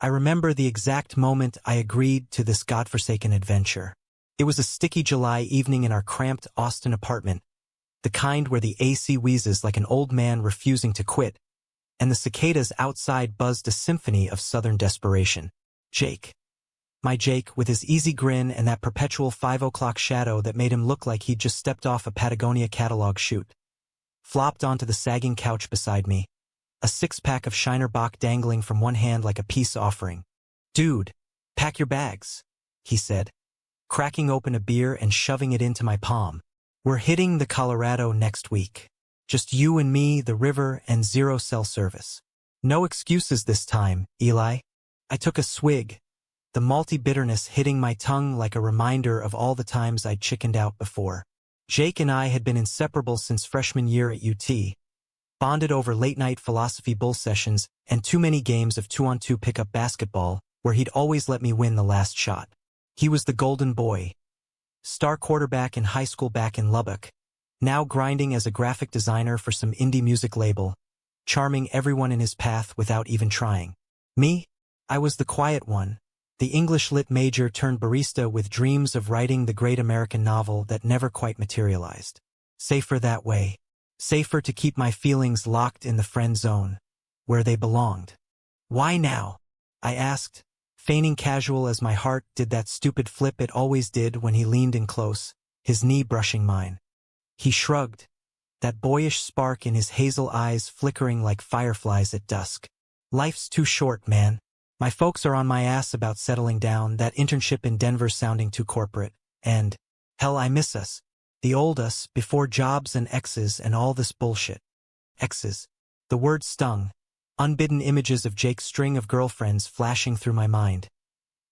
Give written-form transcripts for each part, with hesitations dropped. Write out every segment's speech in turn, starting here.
I remember the exact moment I agreed to this godforsaken adventure. It was a sticky July evening in our cramped Austin apartment, the kind where the AC wheezes like an old man refusing to quit, and the cicadas outside buzzed a symphony of southern desperation. Jake. My Jake, with his easy grin and that perpetual 5 o'clock shadow that made him look like he'd just stepped off a Patagonia catalog shoot, flopped onto the sagging couch beside me, a six-pack of Shiner Bock dangling from one hand like a peace offering. "Dude, pack your bags," he said, cracking open a beer and shoving it into my palm. "We're hitting the Colorado next week. Just you and me, the river, and zero cell service. No excuses this time, Eli." I took a swig, the malty bitterness hitting my tongue like a reminder of all the times I'd chickened out before. Jake and I had been inseparable since freshman year at UT, bonded over late-night philosophy bull sessions and too many games of 2-on-2 pickup basketball where he'd always let me win the last shot. He was the golden boy, star quarterback in high school back in Lubbock, now grinding as a graphic designer for some indie music label, charming everyone in his path without even trying. Me? I was the quiet one, the English lit major turned barista with dreams of writing the great American novel that never quite materialized. Safer that way. Safer to keep my feelings locked in the friend zone, where they belonged. "Why now?" I asked, feigning casual as my heart did that stupid flip it always did when he leaned in close, his knee brushing mine. He shrugged, that boyish spark in his hazel eyes flickering like fireflies at dusk. "Life's too short, man. My folks are on my ass about settling down, that internship in Denver sounding too corporate, and, hell, I miss us. The old us, before jobs and exes and all this bullshit." Exes. The word stung. Unbidden images of Jake's string of girlfriends flashing through my mind.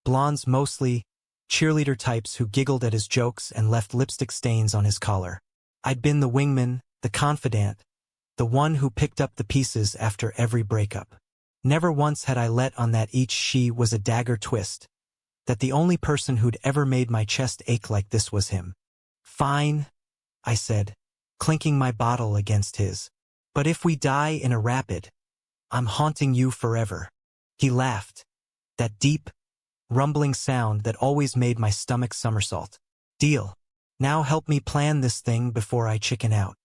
Blondes mostly, cheerleader types who giggled at his jokes and left lipstick stains on his collar. I'd been the wingman, the confidant, the one who picked up the pieces after every breakup. Never once had I let on that each she was a dagger twist, that the only person who'd ever made my chest ache like this was him. "Fine," I said, clinking my bottle against his. "But if we die in a rapid, I'm haunting you forever." He laughed, that deep, rumbling sound that always made my stomach somersault. "Deal. Now help me plan this thing before I chicken out."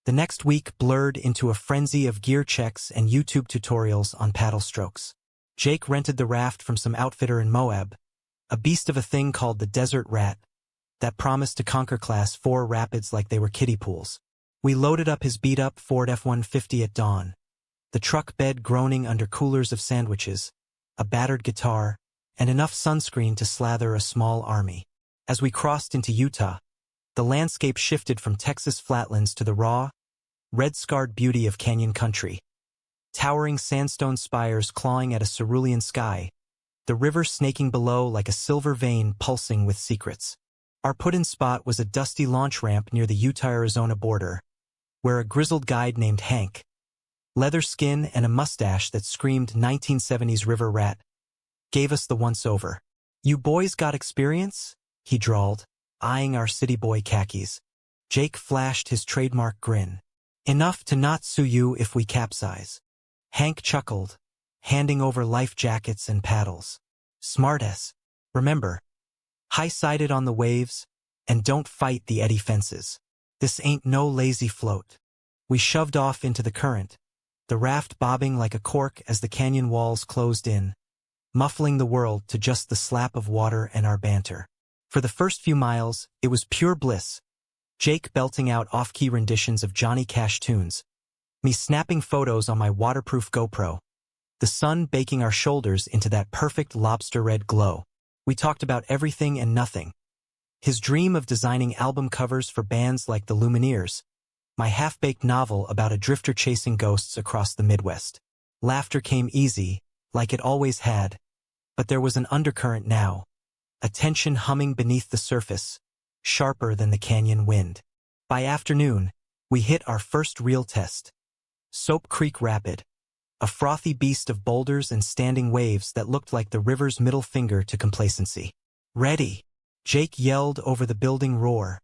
The next week blurred into a frenzy of gear checks and YouTube tutorials on paddle strokes. Jake rented the raft from some outfitter in Moab, a beast of a thing called the Desert Rat, that promised to conquer Class 4 rapids like they were kiddie pools. We loaded up his beat-up Ford F-150 at dawn, the truck bed groaning under coolers of sandwiches, a battered guitar, and enough sunscreen to slather a small army. As we crossed into Utah, the landscape shifted from Texas flatlands to the raw, red-scarred beauty of canyon country. Towering sandstone spires clawing at a cerulean sky, the river snaking below like a silver vein pulsing with secrets. Our put-in spot was a dusty launch ramp near the Utah-Arizona border, where a grizzled guide named Hank, leather skin and a mustache that screamed 1970s river rat, gave us the once-over. "You boys got experience?" he drawled, eyeing our city boy khakis. Jake flashed his trademark grin. "Enough to not sue you if we capsize." Hank chuckled, handing over life jackets and paddles. "Smart as. Remember, high-sided on the waves, and don't fight the eddy fences. This ain't no lazy float." We shoved off into the current, the raft bobbing like a cork as the canyon walls closed in, muffling the world to just the slap of water and our banter. For the first few miles, it was pure bliss. Jake belting out off-key renditions of Johnny Cash tunes, me snapping photos on my waterproof GoPro, the sun baking our shoulders into that perfect lobster-red glow. We talked about everything and nothing. His dream of designing album covers for bands like the Lumineers, my half-baked novel about a drifter chasing ghosts across the Midwest. Laughter came easy, like it always had, but there was an undercurrent now, a tension humming beneath the surface, sharper than the canyon wind. By afternoon, we hit our first real test. Soap Creek Rapid, a frothy beast of boulders and standing waves that looked like the river's middle finger to complacency. "Ready," Jake yelled over the building roar,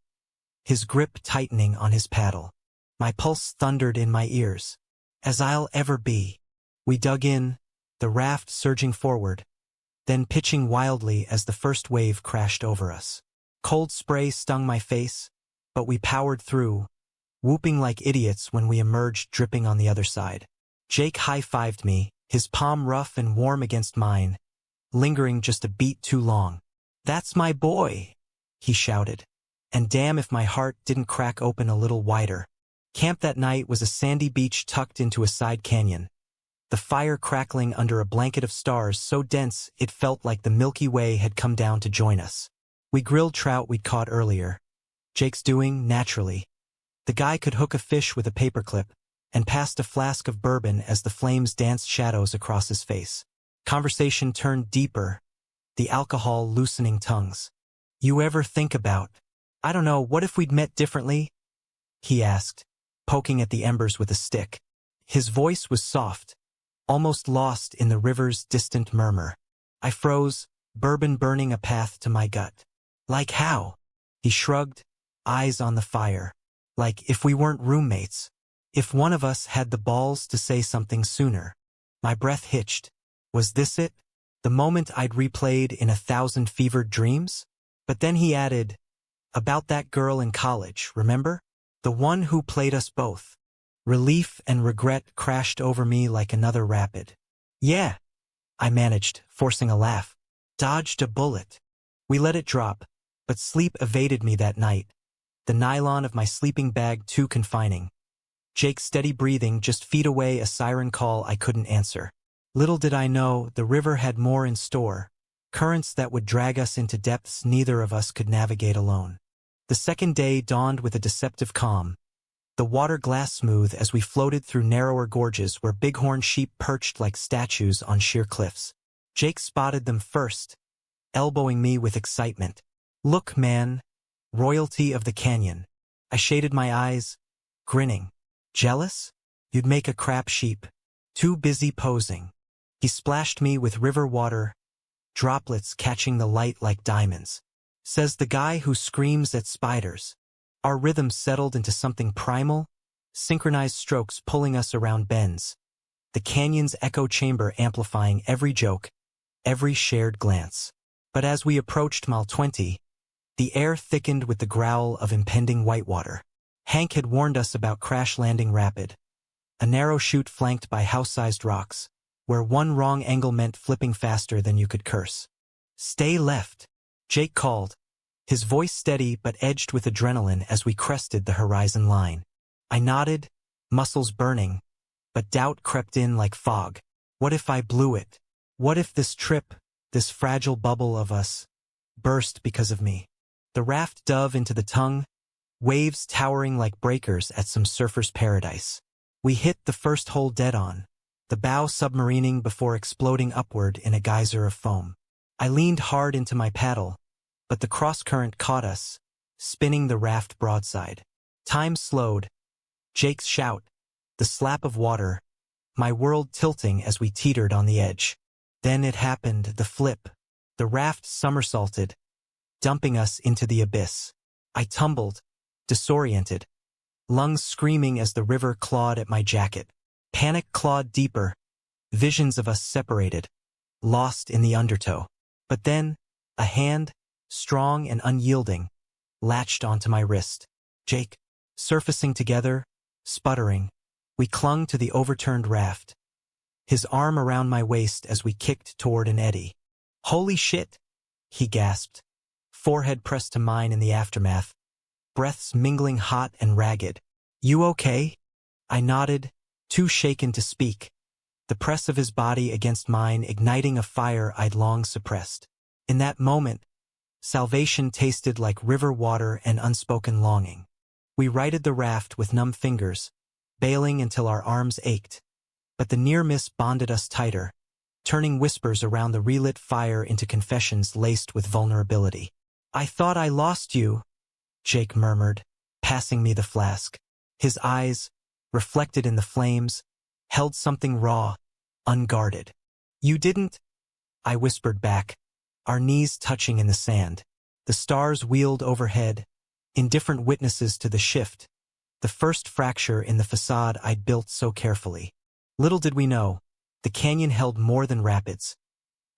his grip tightening on his paddle. My pulse thundered in my ears. "As I'll ever be." We dug in, the raft surging forward, then pitching wildly as the first wave crashed over us. Cold spray stung my face, but we powered through, whooping like idiots when we emerged dripping on the other side. Jake high-fived me, his palm rough and warm against mine, lingering just a beat too long. "That's my boy," he shouted. And damn if my heart didn't crack open a little wider. Camp that night was a sandy beach tucked into a side canyon, the fire crackling under a blanket of stars so dense it felt like the Milky Way had come down to join us. We grilled trout we'd caught earlier. Jake's doing, naturally. The guy could hook a fish with a paperclip, and passed a flask of bourbon as the flames danced shadows across his face. Conversation turned deeper, the alcohol loosening tongues. "You ever think about, I don't know, what if we'd met differently?" he asked, poking at the embers with a stick. His voice was soft, almost lost in the river's distant murmur. I froze, bourbon burning a path to my gut. "Like how?" He shrugged, eyes on the fire. "Like if we weren't roommates. If one of us had the balls to say something sooner." My breath hitched. Was this it? The moment I'd replayed in 1,000 fevered dreams? But then he added, "About that girl in college, remember? The one who played us both." Relief and regret crashed over me like another rapid. "Yeah," I managed, forcing a laugh. "Dodged a bullet." We let it drop, but sleep evaded me that night, the nylon of my sleeping bag too confining. Jake's steady breathing just feet away, a siren call I couldn't answer. Little did I know the river had more in store, currents that would drag us into depths neither of us could navigate alone. The second day dawned with a deceptive calm, the water glass smooth as we floated through narrower gorges where bighorn sheep perched like statues on sheer cliffs. Jake spotted them first, elbowing me with excitement. "Look, man, royalty of the canyon." I shaded my eyes, grinning. "Jealous? You'd make a crap sheep. Too busy posing." He splashed me with river water, droplets catching the light like diamonds. Says the guy who screams at spiders. Our rhythm settled into something primal, synchronized strokes pulling us around bends, the canyon's echo chamber amplifying every joke, every shared glance. But as we approached mile 20, the air thickened with the growl of impending whitewater. Hank had warned us about Crash Landing Rapid, a narrow chute flanked by house-sized rocks, where one wrong angle meant flipping faster than you could curse. "Stay left," Jake called, his voice steady but edged with adrenaline as we crested the horizon line. I nodded, muscles burning, but doubt crept in like fog. What if I blew it? What if this trip, this fragile bubble of us, burst because of me? The raft dove into the tongue, waves towering like breakers at some surfer's paradise. We hit the first hole dead on, the bow submarining before exploding upward in a geyser of foam. I leaned hard into my paddle, but the cross-current caught us, spinning the raft broadside. Time slowed. Jake's shout, the slap of water, my world tilting as we teetered on the edge. Then it happened, the flip. The raft somersaulted, dumping us into the abyss. I tumbled, disoriented, lungs screaming as the river clawed at my jacket. Panic clawed deeper, visions of us separated, lost in the undertow. But then, a hand, strong and unyielding, latched onto my wrist. Jake, surfacing together, sputtering, we clung to the overturned raft, his arm around my waist as we kicked toward an eddy. "Holy shit," he gasped, forehead pressed to mine in the aftermath, breaths mingling hot and ragged. "You okay?" I nodded, too shaken to speak, the press of his body against mine igniting a fire I'd long suppressed. In that moment, salvation tasted like river water and unspoken longing. We righted the raft with numb fingers, bailing until our arms ached. But the near miss bonded us tighter, turning whispers around the relit fire into confessions laced with vulnerability. "I thought I lost you," Jake murmured, passing me the flask. His eyes, reflected in the flames, held something raw, unguarded. "You didn't?" I whispered back, our knees touching in the sand. The stars wheeled overhead, indifferent witnesses to the shift, the first fracture in the facade I'd built so carefully. Little did we know, the canyon held more than rapids.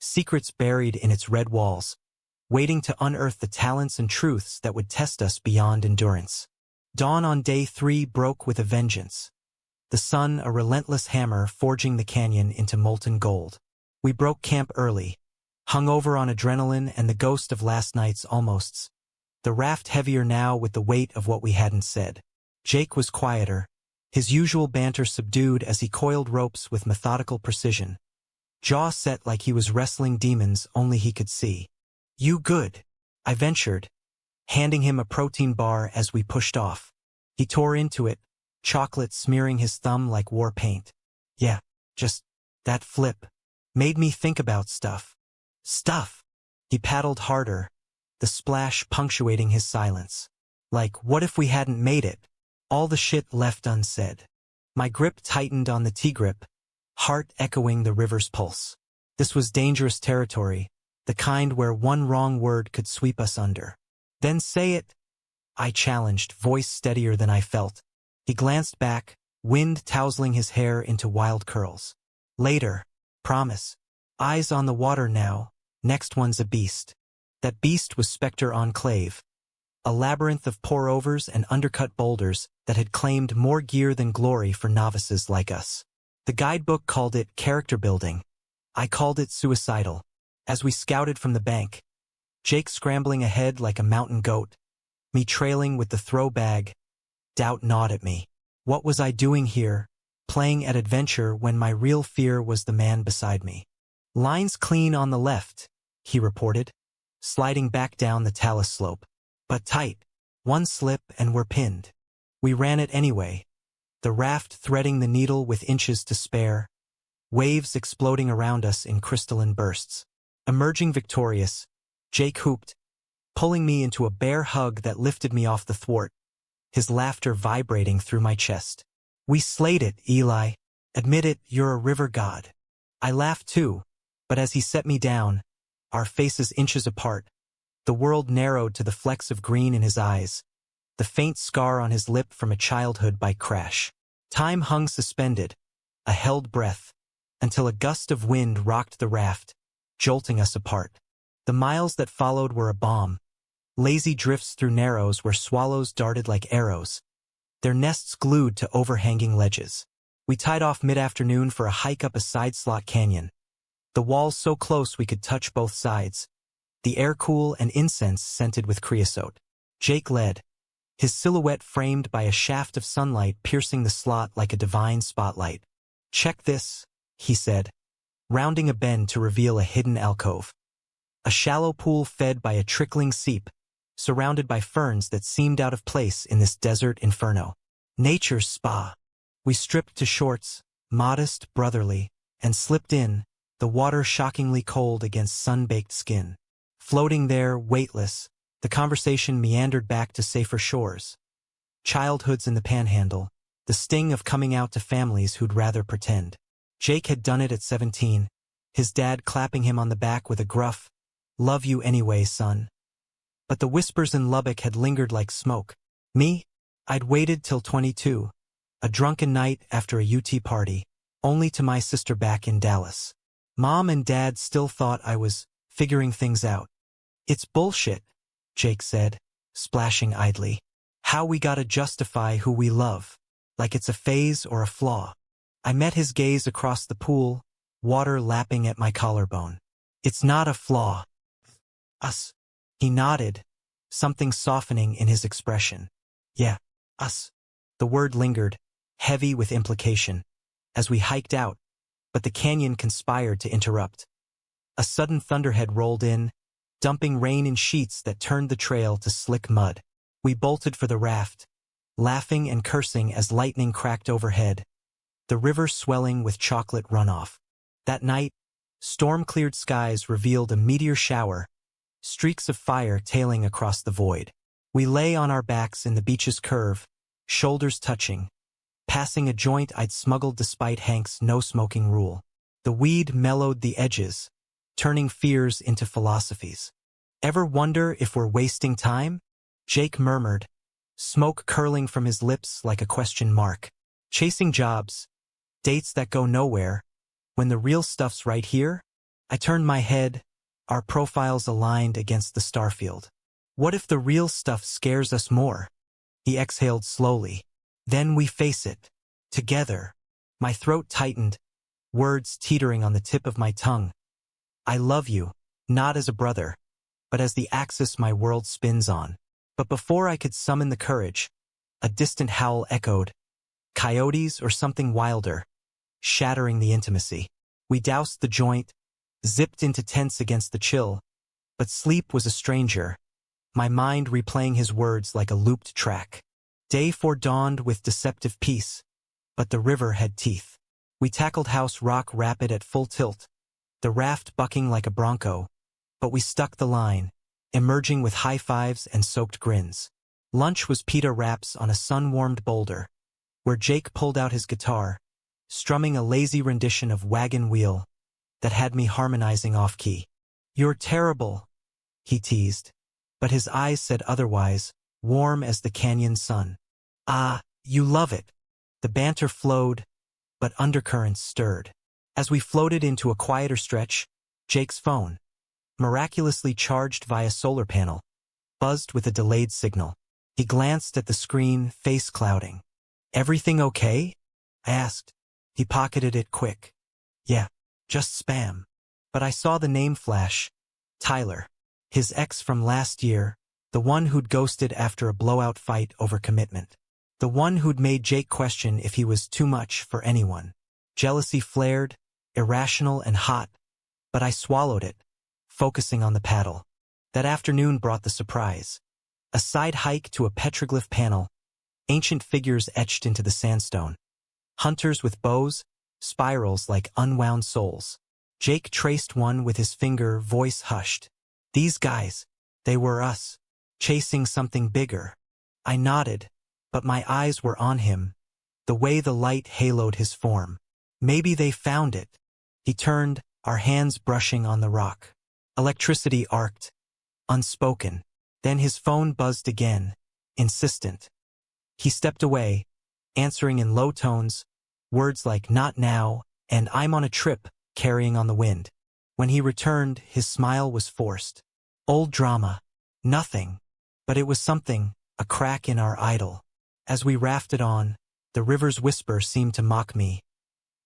secrets buried in its red walls, waiting to unearth the talents and truths that would test us beyond endurance. Dawn on day 3 broke with a vengeance. The sun, a relentless hammer, forging the canyon into molten gold. We broke camp early, hungover on adrenaline and the ghost of last night's almosts. The raft heavier now with the weight of what we hadn't said. Jake was quieter, his usual banter subdued as he coiled ropes with methodical precision. Jaw set like he was wrestling demons only he could see. "You good?" I ventured, handing him a protein bar as we pushed off. He tore into it, chocolate smearing his thumb like war paint. "Yeah, just that flip made me think about stuff." "Stuff?" He paddled harder, the splash punctuating his silence. "Like, what if we hadn't made it? All the shit left unsaid." My grip tightened on the T-grip, heart echoing the river's pulse. This was dangerous territory, the kind where one wrong word could sweep us under. "Then say it," I challenged, voice steadier than I felt. He glanced back, wind tousling his hair into wild curls. "Later, promise." Eyes on the water now, next one's a beast. That beast was Spectre Enclave, a labyrinth of pour-overs and undercut boulders that had claimed more gear than glory for novices like us. The guidebook called it character building. I called it suicidal. As we scouted from the bank, Jake scrambling ahead like a mountain goat, me trailing with the throw bag, doubt gnawed at me. What was I doing here, playing at adventure when my real fear was the man beside me? "Line's clean on the left," he reported, sliding back down the talus slope. "But tight. One slip and we're pinned." We ran it anyway, the raft threading the needle with inches to spare, waves exploding around us in crystalline bursts. Emerging victorious, Jake hooped, pulling me into a bear hug that lifted me off the thwart, his laughter vibrating through my chest. "We slayed it, Eli. Admit it, you're a river god." I laughed too, but as he set me down, our faces inches apart, the world narrowed to the flecks of green in his eyes, the faint scar on his lip from a childhood bike crash. Time hung suspended, a held breath, until a gust of wind rocked the raft, jolting us apart. The miles that followed were a bomb, lazy drifts through narrows where swallows darted like arrows, their nests glued to overhanging ledges. We tied off mid-afternoon for a hike up a side-slot canyon, the walls so close we could touch both sides, the air cool and incense scented with creosote. Jake led, his silhouette framed by a shaft of sunlight piercing the slot like a divine spotlight. "Check this," he said, rounding a bend to reveal a hidden alcove. A shallow pool fed by a trickling seep, surrounded by ferns that seemed out of place in this desert inferno. Nature's spa. We stripped to shorts, modest, brotherly, and slipped in, the water shockingly cold against sun-baked skin. Floating there, weightless, the conversation meandered back to safer shores. Childhoods in the panhandle, the sting of coming out to families who'd rather pretend. Jake had done it at 17, his dad clapping him on the back with a gruff, "Love you anyway, son." But the whispers in Lubbock had lingered like smoke. Me? I'd waited till 22, a drunken night after a UT party, only to my sister back in Dallas. Mom and Dad still thought I was figuring things out. "It's bullshit," Jake said, splashing idly. "How we gotta justify who we love, like it's a phase or a flaw." I met his gaze across the pool, water lapping at my collarbone. "It's not a flaw. Us." He nodded, something softening in his expression. "Yeah, us." The word lingered, heavy with implication, as we hiked out, but the canyon conspired to interrupt. A sudden thunderhead rolled in, dumping rain in sheets that turned the trail to slick mud. We bolted for the raft, laughing and cursing as lightning cracked overhead, the river swelling with chocolate runoff. That night, storm-cleared skies revealed a meteor shower, streaks of fire tailing across the void. We lay on our backs in the beach's curve, shoulders touching, passing a joint I'd smuggled despite Hank's no-smoking rule. The weed mellowed the edges, turning fears into philosophies. "Ever wonder if we're wasting time?" Jake murmured, smoke curling from his lips like a question mark. "Chasing jobs, dates that go nowhere, when the real stuff's right here?" I turned my head, our profiles aligned against the starfield. What if the real stuff scares us more? He exhaled slowly. Then we face it. Together. My throat tightened, words teetering on the tip of my tongue. I love you, not as a brother, but as the axis my world spins on. But before I could summon the courage, a distant howl echoed. Coyotes or something wilder, shattering the intimacy. We doused the joint, zipped into tents against the chill, but sleep was a stranger, my mind replaying his words like a looped track. Day 4 dawned with deceptive peace, but the river had teeth. We tackled House Rock Rapid at full tilt, the raft bucking like a bronco, but we stuck the line, emerging with high fives and soaked grins. Lunch was pita wraps on a sun-warmed boulder, where Jake pulled out his guitar, strumming a lazy rendition of Wagon Wheel that had me harmonizing off-key. You're terrible, he teased, but his eyes said otherwise, warm as the canyon sun. Ah, you love it. The banter flowed, but undercurrents stirred. As we floated into a quieter stretch, Jake's phone, miraculously charged via solar panel, buzzed with a delayed signal. He glanced at the screen, face clouding. Everything okay? I asked. He pocketed it quick. Yeah, just spam. But I saw the name flash. Tyler. His ex from last year, the one who'd ghosted after a blowout fight over commitment. The one who'd made Jake question if he was too much for anyone. Jealousy flared, irrational and hot, but I swallowed it, focusing on the paddle. That afternoon brought the surprise. A side hike to a petroglyph panel, ancient figures etched into the sandstone. Hunters with bows, spirals like unwound souls. Jake traced one with his finger, voice hushed. These guys, they were us, chasing something bigger. I nodded, but my eyes were on him, the way the light haloed his form. Maybe they found it. He turned, our hands brushing on the rock. Electricity arced, unspoken. Then his phone buzzed again, insistent. He stepped away, answering in low tones, words like not now and I'm on a trip, carrying on the wind. When he returned, his smile was forced. Old drama. Nothing. But it was something, a crack in our idyll. As we rafted on, the river's whisper seemed to mock me.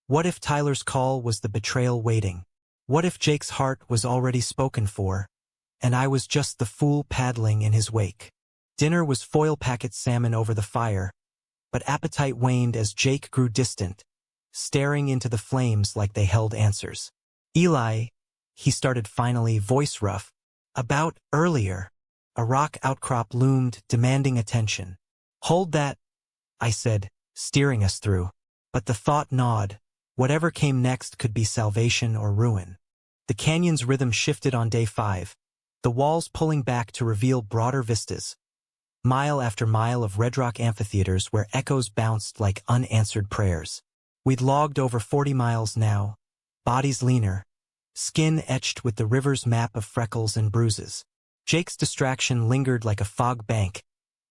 What if Tyler's call was the betrayal waiting? What if Jake's heart was already spoken for, and I was just the fool paddling in his wake? Dinner was foil packet salmon over the fire, but appetite waned as Jake grew distant, staring into the flames like they held answers. Eli, he started finally, voice rough, about earlier. A rock outcrop loomed, demanding attention. Hold that, I said, steering us through. But the thought gnawed. Whatever came next could be salvation or ruin. The canyon's rhythm shifted on day 5, the walls pulling back to reveal broader vistas. Mile after mile of red rock amphitheaters where echoes bounced like unanswered prayers. We'd logged over 40 miles now, bodies leaner, skin etched with the river's map of freckles and bruises. Jake's distraction lingered like a fog bank,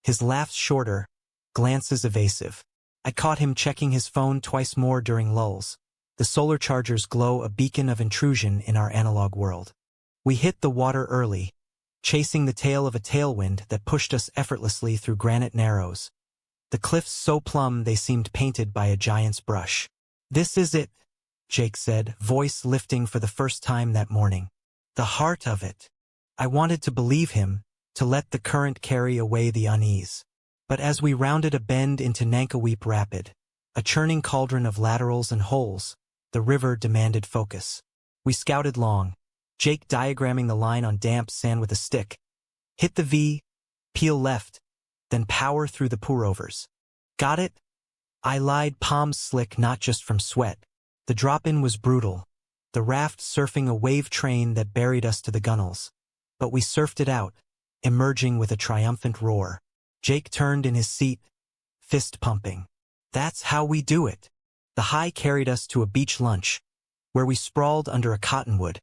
his laughs shorter, glances evasive. I caught him checking his phone twice more during lulls, the solar charger's glow a beacon of intrusion in our analog world. We hit the water early, chasing the tail of a tailwind that pushed us effortlessly through granite narrows. The cliffs so plumb they seemed painted by a giant's brush. This is it, Jake said, voice lifting for the first time that morning. The heart of it. I wanted to believe him, to let the current carry away the unease. But as we rounded a bend into Nankoweap Rapid, a churning cauldron of laterals and holes, the river demanded focus. We scouted long, Jake diagramming the line on damp sand with a stick. Hit the V, peel left, then power through the pour-overs. Got it? I lied, palms slick not just from sweat. The drop-in was brutal, the raft surfing a wave train that buried us to the gunnels. But we surfed it out, emerging with a triumphant roar. Jake turned in his seat, fist pumping. That's how we do it. The high carried us to a beach lunch, where we sprawled under a cottonwood,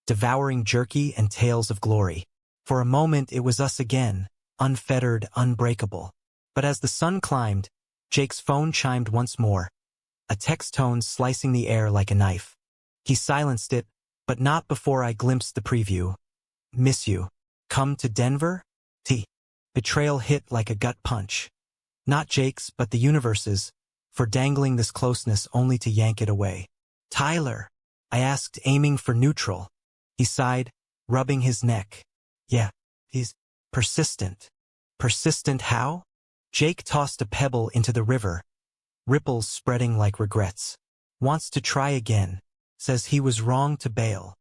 devouring jerky and tales of glory. For a moment it was us again, unfettered, unbreakable. But as the sun climbed, Jake's phone chimed once more, a text tone slicing the air like a knife. He silenced it, but not before I glimpsed the preview. Miss you. Come to Denver? Betrayal hit like a gut punch. Not Jake's, but the universe's, for dangling this closeness only to yank it away. Tyler, I asked, aiming for neutral. He sighed, rubbing his neck. Yeah, he's persistent. Persistent how? Jake tossed a pebble into the river, ripples spreading like regrets. Wants to try again. Says he was wrong to bail.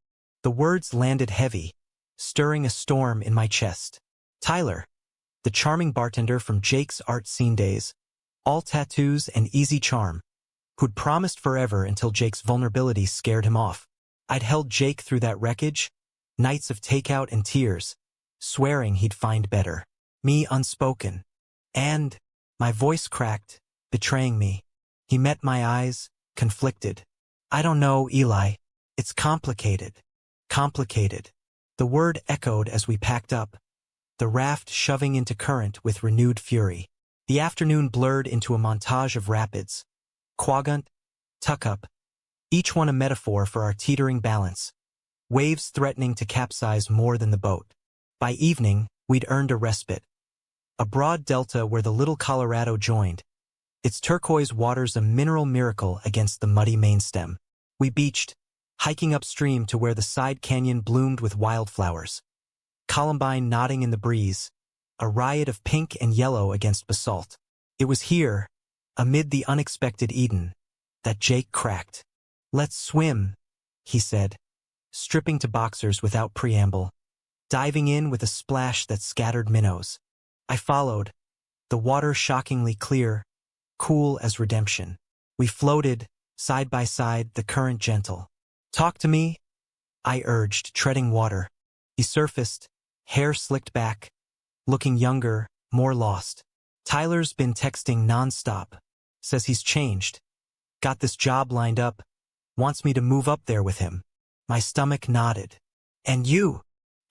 The words landed heavy, stirring a storm in my chest. Tyler, the charming bartender from Jake's art scene days, all tattoos and easy charm, who'd promised forever until Jake's vulnerability scared him off. I'd held Jake through that wreckage, nights of takeout and tears, swearing he'd find better. Me unspoken. And my voice cracked, betraying me. He met my eyes, conflicted. I don't know, Eli. It's complicated. Complicated. The word echoed as we packed up, the raft shoving into current with renewed fury. The afternoon blurred into a montage of rapids. Quagunt, tuck-up, each one a metaphor for our teetering balance. Waves threatening to capsize more than the boat. By evening, we'd earned a respite. A broad delta where the little Colorado joined, its turquoise waters a mineral miracle against the muddy mainstem. We beached, hiking upstream to where the side canyon bloomed with wildflowers. Columbine nodding in the breeze, a riot of pink and yellow against basalt. It was here, amid the unexpected Eden, that Jake cracked. Let's swim, he said, stripping to boxers without preamble, diving in with a splash that scattered minnows. I followed, the water shockingly clear, cool as redemption. We floated, side by side, the current gentle. Talk to me, I urged, treading water. He surfaced, hair slicked back, looking younger, more lost. Tyler's been texting nonstop, says he's changed. Got this job lined up, wants me to move up there with him. My stomach nodded. And you?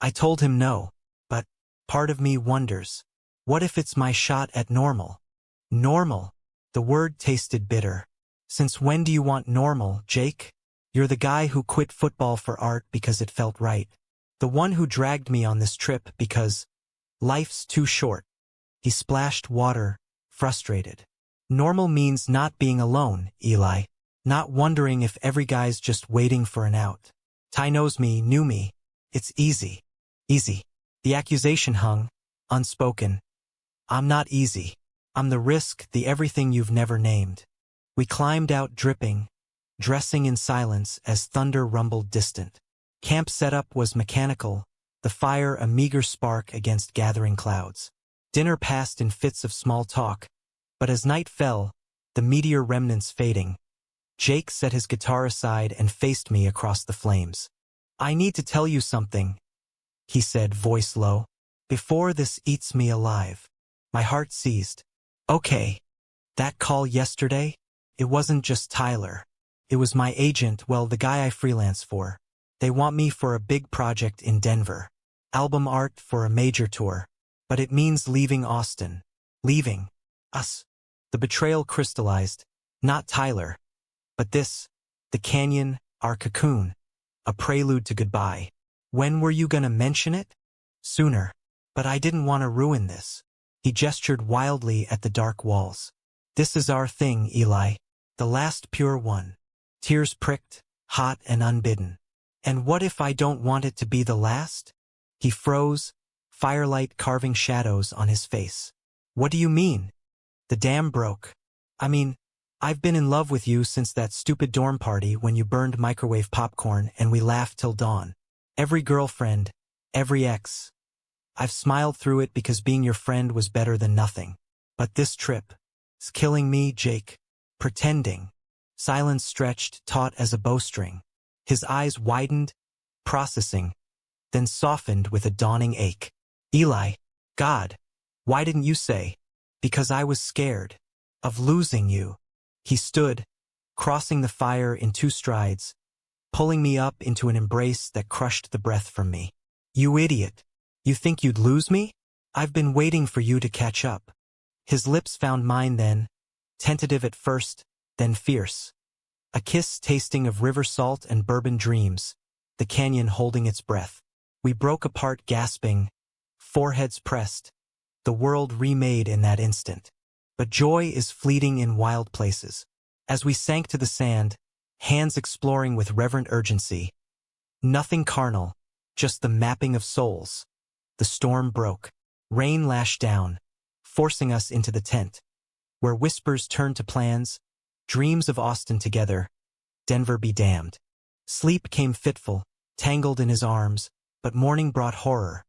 I told him no, but part of me wonders, what if it's my shot at normal? Normal? The word tasted bitter. Since when do you want normal, Jake? You're the guy who quit football for art because it felt right. The one who dragged me on this trip because life's too short. He splashed water, frustrated. Normal means not being alone, Eli. Not wondering if every guy's just waiting for an out. Ty knows me, knew me. It's easy. Easy. The accusation hung, unspoken. I'm not easy. I'm the risk, the everything you've never named. We climbed out dripping, dressing in silence as thunder rumbled distant. Camp setup was mechanical, the fire a meager spark against gathering clouds. Dinner passed in fits of small talk, but as night fell, the meteor remnants fading, Jake set his guitar aside and faced me across the flames. I need to tell you something, he said, voice low, before this eats me alive. My heart seized. Okay. That call yesterday? It wasn't just Tyler. It was my agent, well, the guy I freelance for. They want me for a big project in Denver. Album art for a major tour. But it means leaving Austin. Leaving. Us. The betrayal crystallized. Not Tyler. But this. The canyon, our cocoon. A prelude to goodbye. When were you gonna mention it? Sooner. But I didn't want to ruin this. He gestured wildly at the dark walls. This is our thing, Eli. The last pure one. Tears pricked, hot and unbidden. And what if I don't want it to be the last? He froze, firelight carving shadows on his face. What do you mean? The dam broke. I mean, I've been in love with you since that stupid dorm party when you burned microwave popcorn and we laughed till dawn. Every girlfriend, every ex. I've smiled through it because being your friend was better than nothing. But this trip is killing me, Jake. Pretending. Silence stretched, taut as a bowstring. His eyes widened, processing, then softened with a dawning ache. Eli, God, why didn't you say? Because I was scared of losing you. He stood, crossing the fire in 2 strides, pulling me up into an embrace that crushed the breath from me. You idiot. You think you'd lose me? I've been waiting for you to catch up. His lips found mine then, tentative at first, then fierce. A kiss tasting of river salt and bourbon dreams, the canyon holding its breath. We broke apart gasping, foreheads pressed, the world remade in that instant. But joy is fleeting in wild places. As we sank to the sand, hands exploring with reverent urgency, nothing carnal, just the mapping of souls. The storm broke. Rain lashed down, forcing us into the tent, where whispers turned to plans, dreams of Austin together, Denver be damned. Sleep came fitful, tangled in his arms, but morning brought horror.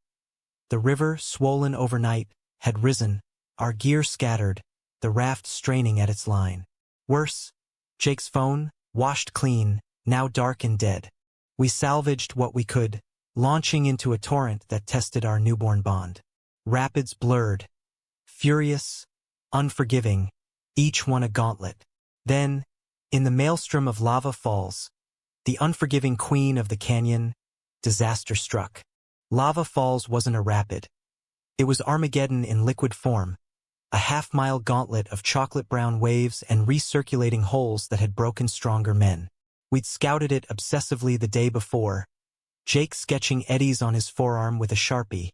The river, swollen overnight, had risen, our gear scattered, the raft straining at its line. Worse, Jake's phone, washed clean, now dark and dead. We salvaged what we could, launching into a torrent that tested our newborn bond. Rapids blurred, furious, unforgiving, each one a gauntlet. Then, in the maelstrom of lava falls, the unforgiving queen of the canyon, disaster struck. Lava Falls wasn't a rapid. It was Armageddon in liquid form, a half-mile gauntlet of chocolate-brown waves and recirculating holes that had broken stronger men. We'd scouted it obsessively the day before, Jake sketching eddies on his forearm with a Sharpie,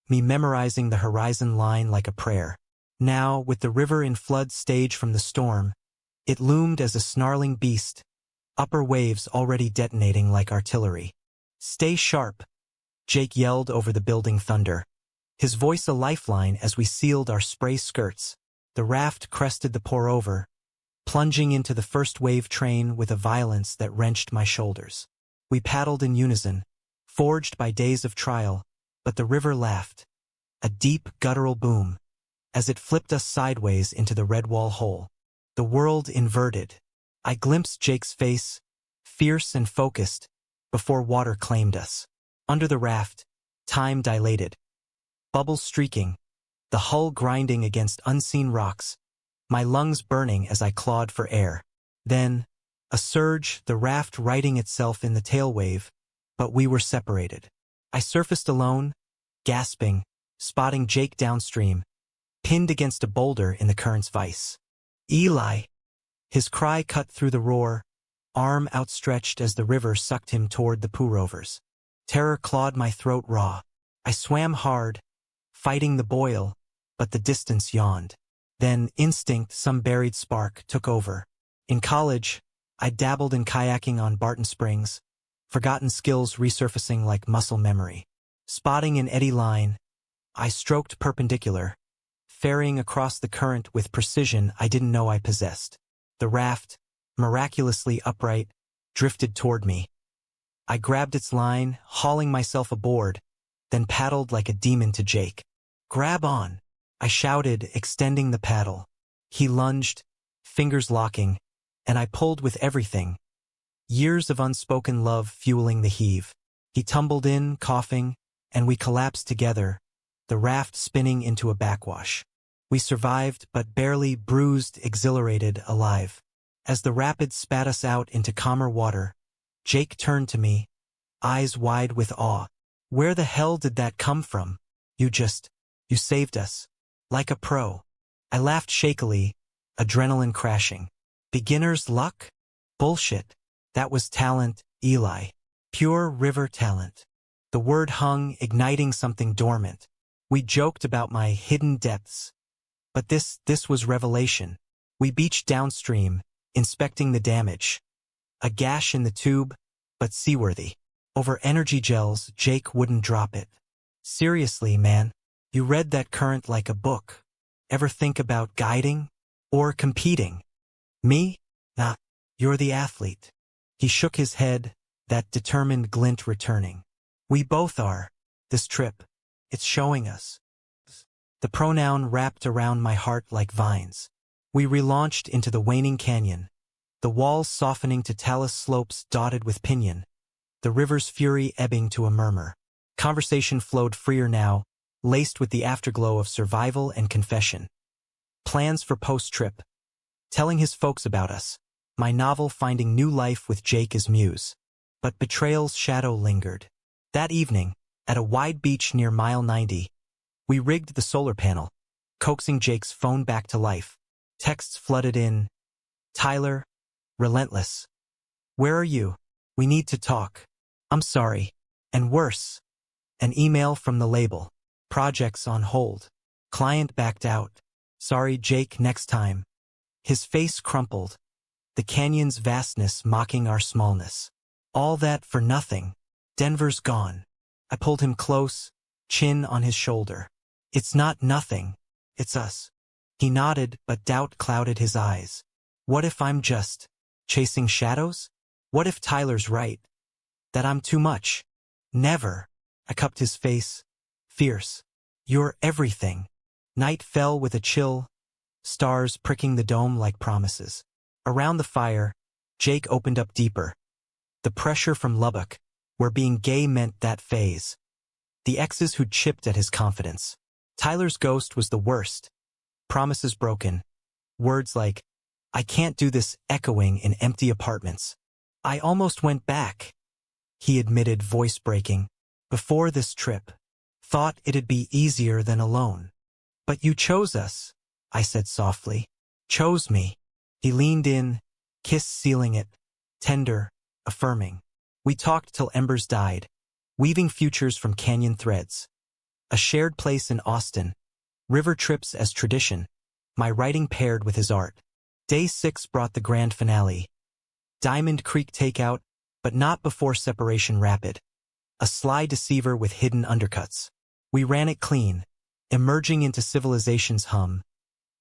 me memorizing the horizon line like a prayer. Now, with the river in flood stage from the storm, it loomed as a snarling beast, upper waves already detonating like artillery. "Stay sharp," Jake yelled over the building thunder, his voice a lifeline as we sealed our spray skirts. The raft crested the pour-over, plunging into the first wave train with a violence that wrenched my shoulders. We paddled in unison, forged by days of trial, but the river laughed, a deep guttural boom, as it flipped us sideways into the red wall hole. The world inverted. I glimpsed Jake's face, fierce and focused, before water claimed us. Under the raft, time dilated. Bubbles streaking, the hull grinding against unseen rocks, my lungs burning as I clawed for air. Then, a surge, the raft righting itself in the tailwave, but we were separated. I surfaced alone, gasping, spotting Jake downstream, pinned against a boulder in the current's vice. "Eli!" His cry cut through the roar, arm outstretched as the river sucked him toward the pour-overs. Terror clawed my throat raw. I swam hard, fighting the boil, but the distance yawned. Then, instinct, some buried spark, took over. In college, I dabbled in kayaking on Barton Springs, forgotten skills resurfacing like muscle memory. Spotting an eddy line, I stroked perpendicular, ferrying across the current with precision I didn't know I possessed. The raft, miraculously upright, drifted toward me. I grabbed its line, hauling myself aboard, then paddled like a demon to Jake. "Grab on!" I shouted, extending the paddle. He lunged, fingers locking, and I pulled with everything. Years of unspoken love fueling the heave. He tumbled in, coughing, and we collapsed together, the raft spinning into a backwash. We survived, but barely, bruised, exhilarated, alive. As the rapids spat us out into calmer water, Jake turned to me, eyes wide with awe. "Where the hell did that come from? You saved us. Like a pro." I laughed shakily, adrenaline crashing. "Beginner's luck? Bullshit. That was talent, Eli. Pure river talent." The word hung, igniting something dormant. We joked about my hidden depths. But this was revelation. We beached downstream, inspecting the damage. A gash in the tube, but seaworthy. Over energy gels, Jake wouldn't drop it. "Seriously, man, you read that current like a book. Ever think about guiding? Or competing?" "Me? Nah, you're the athlete." He shook his head, that determined glint returning. "We both are. This trip, it's showing us." The pronoun wrapped around my heart like vines. We relaunched into the waning canyon, the walls softening to talus slopes dotted with pinyon, the river's fury ebbing to a murmur. Conversation flowed freer now, laced with the afterglow of survival and confession. Plans for post-trip. Telling his folks about us. My novel finding new life with Jake as muse. But betrayal's shadow lingered. That evening, at a wide beach near mile 90, we rigged the solar panel, coaxing Jake's phone back to life. Texts flooded in. "Tyler, relentless. Where are you? We need to talk. I'm sorry. And worse. An email from the label. Projects on hold. Client backed out. Sorry, Jake, next time. His face crumpled. The canyon's vastness mocking our smallness. All that for nothing. Denver's gone. I pulled him close, chin on his shoulder. It's not nothing. It's us. He nodded, but doubt clouded his eyes. What if I'm just chasing shadows? What if Tyler's right? That I'm too much? Never. I cupped his face. Fierce. You're everything. Night fell with a chill, stars pricking the dome like promises. Around the fire, Jake opened up deeper. The pressure from Lubbock, where being gay meant that phase. The exes who'd chipped at his confidence. Tyler's ghost was the worst. Promises broken. Words like, I can't do this, echoing in empty apartments. I almost went back, he admitted, voice breaking. Before this trip. Thought it'd be easier than alone. But you chose us, I said softly. Chose me. He leaned in, kiss sealing it, tender, affirming. We talked till embers died, weaving futures from canyon threads. A shared place in Austin, river trips as tradition, my writing paired with his art. Day 6 brought the grand finale. Diamond Creek takeout, but not before separation rapid. A sly deceiver with hidden undercuts. We ran it clean, emerging into civilization's hum.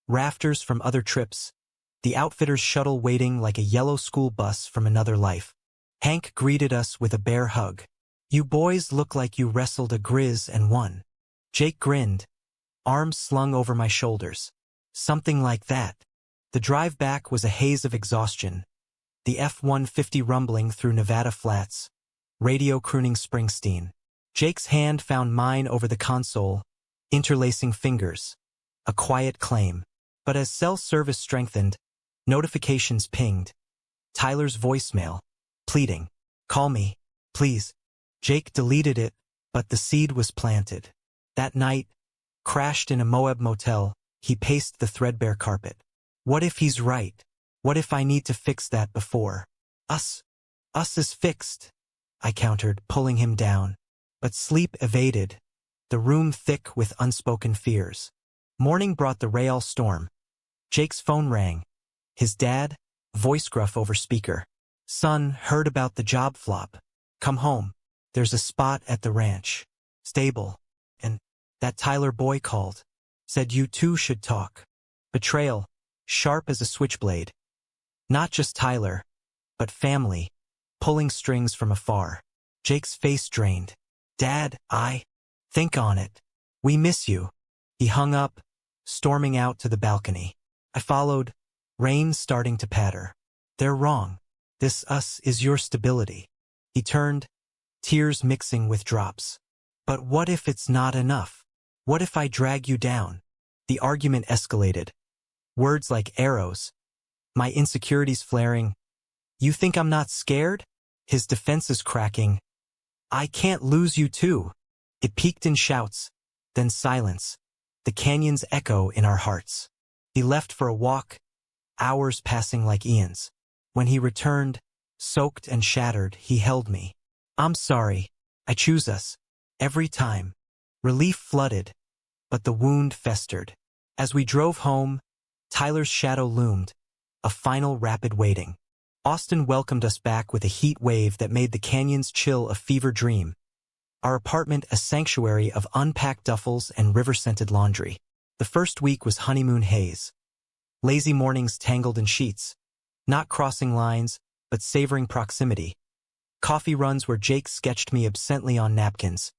Rafters from other trips, the outfitter's shuttle waiting like a yellow school bus from another life. Hank greeted us with a bear hug. You boys look like you wrestled a grizz and won. Jake grinned, arms slung over my shoulders. Something like that. The drive back was a haze of exhaustion. The F-150 rumbling through Nevada flats. Radio crooning Springsteen. Jake's hand found mine over the console, interlacing fingers. A quiet claim. But as cell service strengthened, notifications pinged. Tyler's voicemail. Pleading. Call me, please. Jake deleted it, but the seed was planted. That night, crashed in a Moab motel, he paced the threadbare carpet. What if he's right? What if I need to fix that before? Us is fixed, I countered, pulling him down. But sleep evaded, the room thick with unspoken fears. Morning brought the Real storm. Jake's phone rang. His dad, voice gruff over speaker. Son, heard about the job flop. Come home. There's a spot at the ranch. Stable. And that Tyler boy called. Said you two should talk. Betrayal. Sharp as a switchblade. Not just Tyler, but family. Pulling strings from afar. Jake's face drained. Dad, think on it. We miss you. He hung up, storming out to the balcony. I followed, rain starting to patter. They're wrong. This us is your stability. He turned, tears mixing with drops. But what if it's not enough? What if I drag you down? The argument escalated. Words like arrows. My insecurities flaring. You think I'm not scared? His defenses cracking. I can't lose you too. It peaked in shouts, then silence. The canyon's echo in our hearts. He left for a walk, hours passing like eons. When he returned, soaked and shattered, he held me. I'm sorry. I choose us. Every time. Relief flooded, but the wound festered. As we drove home, Tyler's shadow loomed, a final rapid waiting. Austin welcomed us back with a heat wave that made the canyons chill a fever dream. Our apartment a sanctuary of unpacked duffels and river-scented laundry. The first week was honeymoon haze. Lazy mornings tangled in sheets. Not crossing lines, but savoring proximity. Coffee runs where Jake sketched me absently on napkins.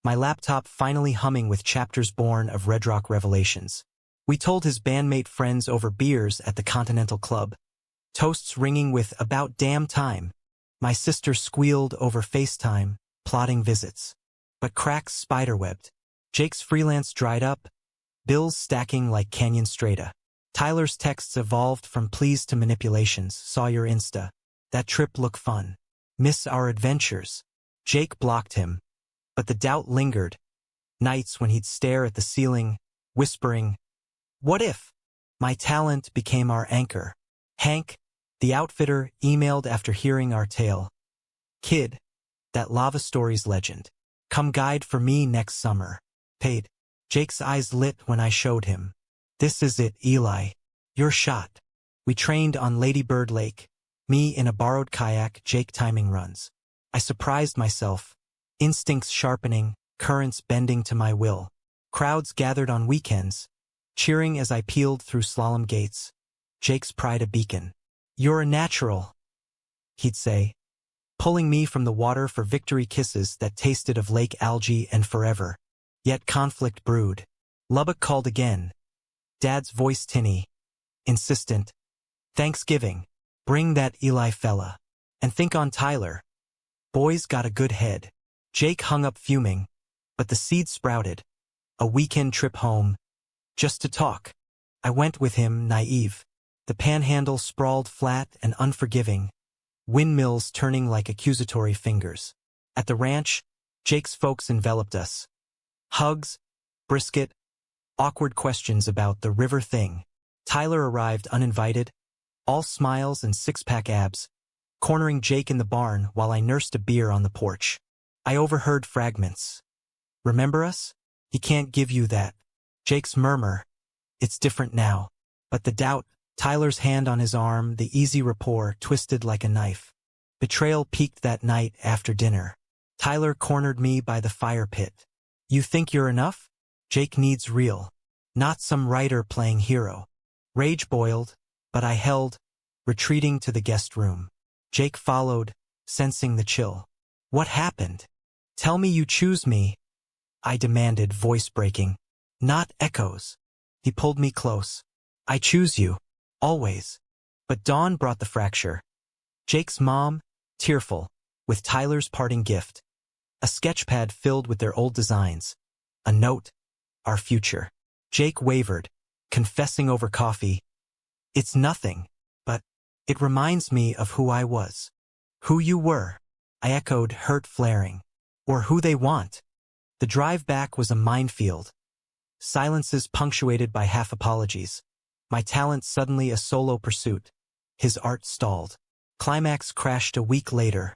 My laptop finally humming with chapters born of Red Rock revelations. We told his bandmate friends over beers at the Continental Club. Toasts ringing with about damn time. My sister squealed over FaceTime, plotting visits. But cracks spiderwebbed. Jake's freelance dried up, bills stacking like canyon strata. Tyler's texts evolved from pleas to manipulations. Saw your Insta. That trip look fun. Miss our adventures. Jake blocked him. But the doubt lingered. Nights when he'd stare at the ceiling, whispering, what if? My talent became our anchor. Hank, the outfitter, emailed after hearing our tale. Kid, that Lava Stories legend. Come guide for me next summer. Paid. Jake's eyes lit when I showed him. This is it, Eli. Your shot. We trained on Lady Bird Lake. Me in a borrowed kayak, Jake timing runs. I surprised myself. Instincts sharpening, currents bending to my will. Crowds gathered on weekends, cheering as I peeled through slalom gates. Jake's pride a beacon. You're a natural, he'd say, pulling me from the water for victory kisses that tasted of lake algae and forever. Yet conflict brewed. Lubbock called again. Dad's voice tinny, insistent. Thanksgiving. Bring that Eli fella. And think on Tyler. Boy's got a good head. Jake hung up fuming, but the seed sprouted. A weekend trip home. Just to talk. I went with him, naive. The panhandle sprawled flat and unforgiving. Windmills turning like accusatory fingers. At the ranch, Jake's folks enveloped us. Hugs, brisket, awkward questions about the river thing. Tyler arrived uninvited, all smiles and six-pack abs, cornering Jake in the barn while I nursed a beer on the porch. I overheard fragments. Remember us? He can't give you that. Jake's murmur. It's different now. But the doubt, Tyler's hand on his arm, the easy rapport twisted like a knife. Betrayal peaked that night after dinner. Tyler cornered me by the fire pit. You think you're enough? Jake needs real. Not some writer playing hero. Rage boiled, but I held, retreating to the guest room. Jake followed, sensing the chill. What happened? Tell me you choose me, I demanded, voice breaking. Not echoes. He pulled me close. I choose you. Always. But dawn brought the fracture. Jake's mom, tearful, with Tyler's parting gift. A sketchpad filled with their old designs. A note. Our future. Jake wavered, confessing over coffee. It's nothing, but it reminds me of who I was. Who you were. I echoed, hurt flaring. Or who they want. The drive back was a minefield. Silences punctuated by half apologies. My talent suddenly a solo pursuit. His art stalled. Climax crashed a week later.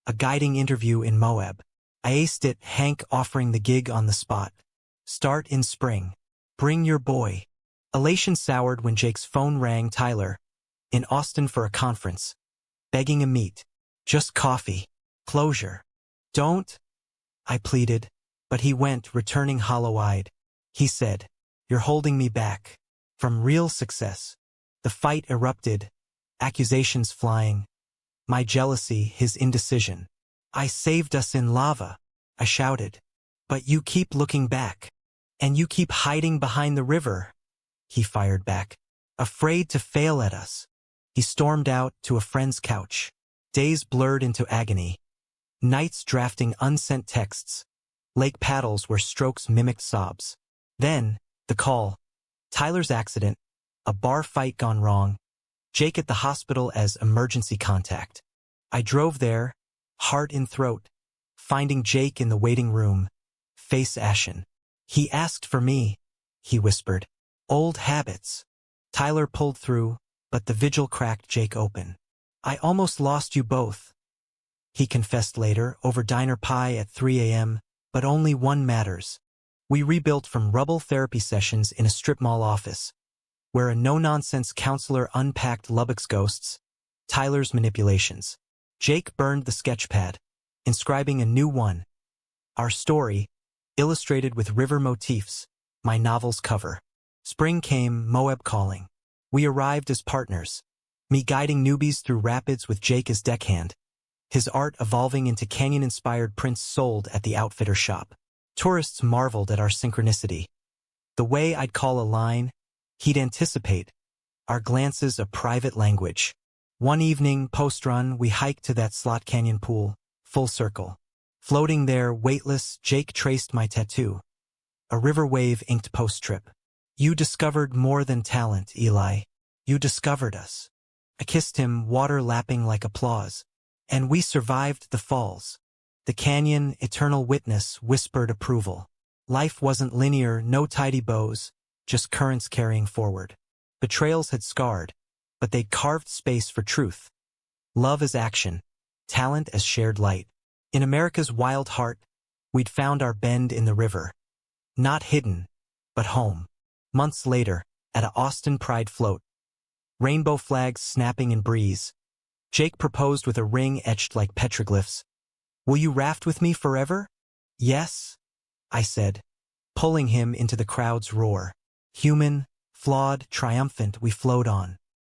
A guiding interview in Moab. I aced it, Hank offering the gig on the spot. Start in spring. Bring your boy. Elation soured when Jake's phone rang. Tyler. In Austin for a conference. Begging a meet. Just coffee. Closure. Don't. I pleaded. But he went, returning hollow-eyed. He said, You're holding me back. From real success. The fight erupted. Accusations flying. My jealousy, his indecision. I saved us in lava, I shouted. But you keep looking back. And you keep hiding behind the river. He fired back. Afraid to fail at us. He stormed out to a friend's couch. Days blurred into agony. Nights drafting unsent texts. Lake paddles where strokes mimicked sobs. Then, the call. Tyler's accident. A bar fight gone wrong. Jake at the hospital as emergency contact. I drove there, heart in throat, finding Jake in the waiting room, face ashen. He asked for me, he whispered. Old habits. Tyler pulled through, but the vigil cracked Jake open. I almost lost you both. He confessed later, over diner pie at 3 a.m., but only one matters. We rebuilt from rubble therapy sessions in a strip mall office, where a no-nonsense counselor unpacked Lubbock's ghosts, Tyler's manipulations. Jake burned the sketchpad, inscribing a new one. Our story, illustrated with river motifs, my novel's cover. Spring came, Moab calling. We arrived as partners, me guiding newbies through rapids with Jake as deckhand, his art evolving into canyon-inspired prints sold at the outfitter shop. Tourists marveled at our synchronicity. The way I'd call a line, he'd anticipate. Our glances a private language. One evening, post-run, we hiked to that slot canyon pool, full circle. Floating there, weightless, Jake traced my tattoo. A river wave inked post-trip. You discovered more than talent, Eli. You discovered us. I kissed him, water lapping like applause. And we survived the falls. The canyon, eternal witness, whispered approval. Life wasn't linear, no tidy bows, just currents carrying forward. Betrayals had scarred, but they'd carved space for truth. Love as action, talent as shared light. In America's wild heart, we'd found our bend in the river. Not hidden, but home. Months later, at a Austin Pride float, rainbow flags snapping in breeze, Jake proposed with a ring etched like petroglyphs. "Will you raft with me forever?" "Yes," I said, pulling him into the crowd's roar. Human, flawed, triumphant, we flowed on.